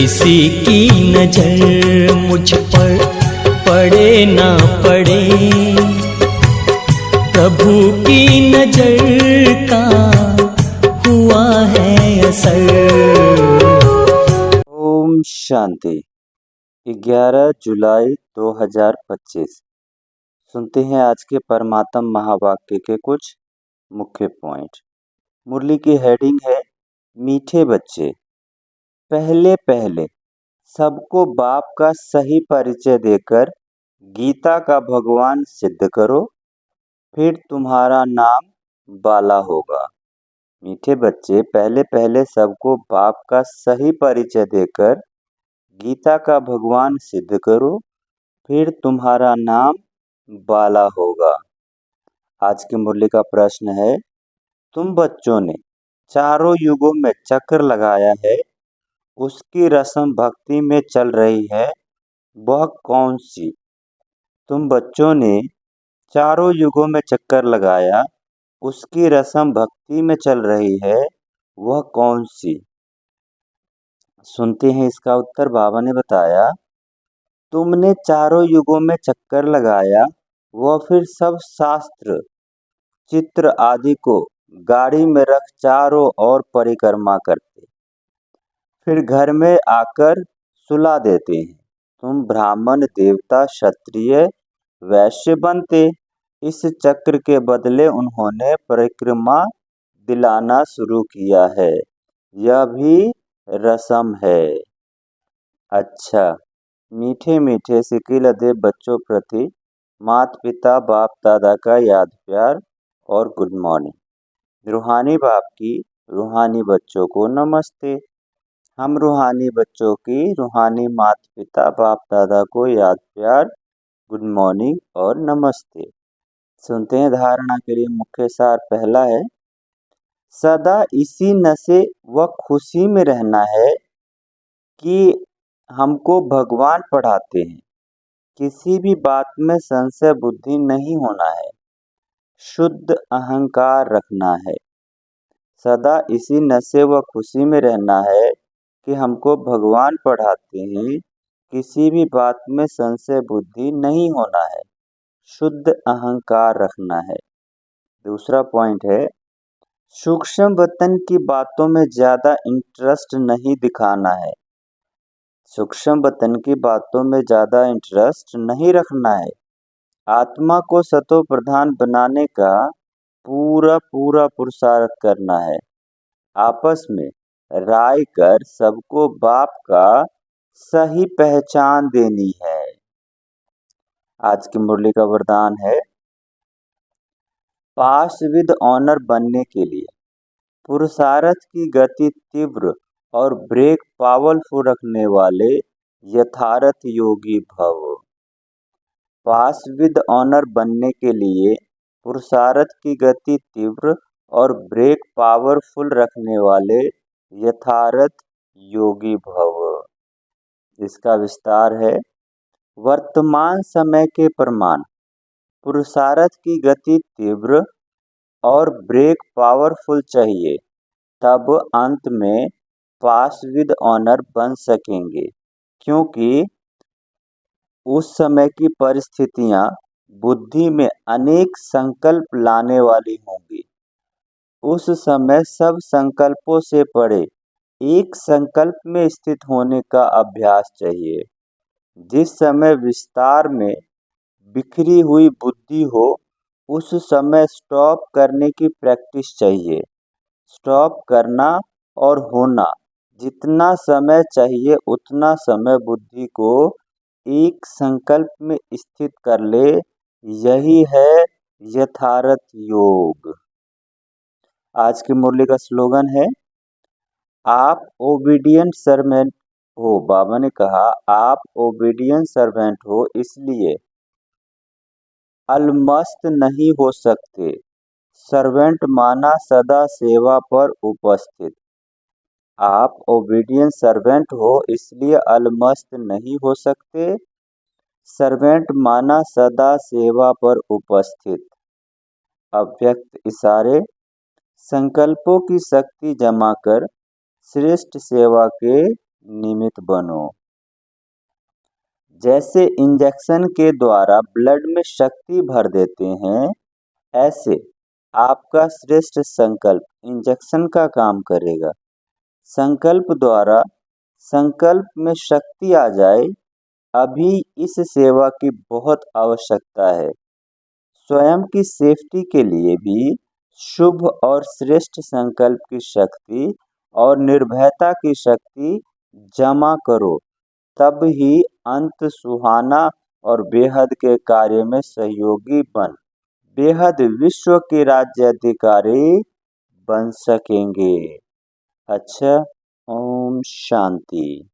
किसी की नजर मुझ पर पड़े ना पड़े, प्रभु की नजर का हुआ है असर। ओम शांति। 11 जुलाई 2025। सुनते हैं आज के परमात्म महावाक्य के कुछ मुख्य पॉइंट। मुरली की हेडिंग है मीठे बच्चे। पहले पहले सबको बाप का सही परिचय देकर गीता का भगवान सिद्ध करो, फिर तुम्हारा नाम बाला होगा। मीठे बच्चे, पहले पहले सबको बाप का सही परिचय देकर गीता का भगवान सिद्ध करो, फिर तुम्हारा नाम बाला होगा। आज की मुरली का प्रश्न है, तुम बच्चों ने चारों युगों में चक्र लगाया है, उसकी रस्म भक्ति में चल रही है, वह कौन सी? तुम बच्चों ने चारों युगों में चक्कर लगाया, उसकी रस्म भक्ति में चल रही है, वह कौन सी? सुनते हैं इसका उत्तर। बाबा ने बताया, तुमने चारों युगों में चक्कर लगाया, वह फिर सब शास्त्र चित्र आदि को गाड़ी में रख चारों ओर परिक्रमा करते, फिर घर में आकर सुला देते हैं। तुम ब्राह्मण, देवता, क्षत्रिय, वैश्य बनते। इस चक्र के बदले उन्होंने परिक्रमा दिलाना शुरू किया है, यह भी रस्म है। अच्छा, मीठे मीठे सिकिल अदे बच्चों प्रति माता पिता बाप दादा का याद प्यार और गुड मॉर्निंग। रूहानी बाप की रूहानी बच्चों को नमस्ते। हम रूहानी बच्चों की रूहानी माता पिता बाप दादा को याद प्यार, गुड मॉर्निंग और नमस्ते। सुनते हैं धारणा के लिए मुख्य सार। पहला है, सदा इसी नशे व खुशी में रहना है कि हमको भगवान पढ़ाते हैं। किसी भी बात में संशय बुद्धि नहीं होना है, शुद्ध अहंकार रखना है। सदा इसी नशे व खुशी में रहना है कि हमको भगवान पढ़ाते हैं, किसी भी बात में संशय बुद्धि नहीं होना है, शुद्ध अहंकार रखना है। दूसरा पॉइंट है, सूक्ष्म वतन की बातों में ज्यादा इंटरेस्ट नहीं दिखाना है। सूक्ष्म वतन की बातों में ज्यादा इंटरेस्ट नहीं रखना है। आत्मा को सतो प्रधान बनाने का पूरा पूरा पुरुषार्थ करना है। आपस में राय कर सबको बाप का सही पहचान देनी है। आज की मुरली का वरदान है, पास विद ऑनर बनने के लिए पुरुषार्थ की गति तीव्र और ब्रेक पावरफुल रखने वाले यथार्थ योगी भव। पास विद ऑनर बनने के लिए पुरुषार्थ की गति तीव्र और ब्रेक पावरफुल रखने वाले यथार्थ योगी भव। इसका विस्तार है, वर्तमान समय के प्रमाण पुरुषार्थ की गति तीव्र और ब्रेक पावरफुल चाहिए, तब अंत में पास विद ऑनर बन सकेंगे, क्योंकि उस समय की परिस्थितियां बुद्धि में अनेक संकल्प लाने वाली होंगी। उस समय सब संकल्पों से परे एक संकल्प में स्थित होने का अभ्यास चाहिए। जिस समय विस्तार में बिखरी हुई बुद्धि हो, उस समय स्टॉप करने की प्रैक्टिस चाहिए। स्टॉप करना और होना, जितना समय चाहिए उतना समय बुद्धि को एक संकल्प में स्थित कर ले, यही है यथार्थ योग। आज की मुरली का स्लोगन है, आप ओबीडियंट सर्वेंट हो। बाबा ने कहा, आप ओबीडियंट सर्वेंट हो, इसलिए अलमस्त नहीं हो सकते। सर्वेंट माना सदा सेवा पर उपस्थित। आप ओबीडियंट सर्वेंट हो, इसलिए अलमस्त नहीं हो सकते। सर्वेंट माना सदा सेवा पर उपस्थित। अव्यक्त इशारे, संकल्पों की शक्ति जमा कर श्रेष्ठ सेवा के निमित्त बनो। जैसे इंजेक्शन के द्वारा ब्लड में शक्ति भर देते हैं, ऐसे आपका श्रेष्ठ संकल्प इंजेक्शन का काम करेगा। संकल्प द्वारा संकल्प में शक्ति आ जाए, अभी इस सेवा की बहुत आवश्यकता है। स्वयं की सेफ्टी के लिए भी शुभ और श्रेष्ठ संकल्प की शक्ति और निर्भयता की शक्ति जमा करो, तब ही अंत सुहाना और बेहद के कार्य में सहयोगी बन बेहद विश्व के राज्य अधिकारी बन सकेंगे। अच्छा, ओम शांति।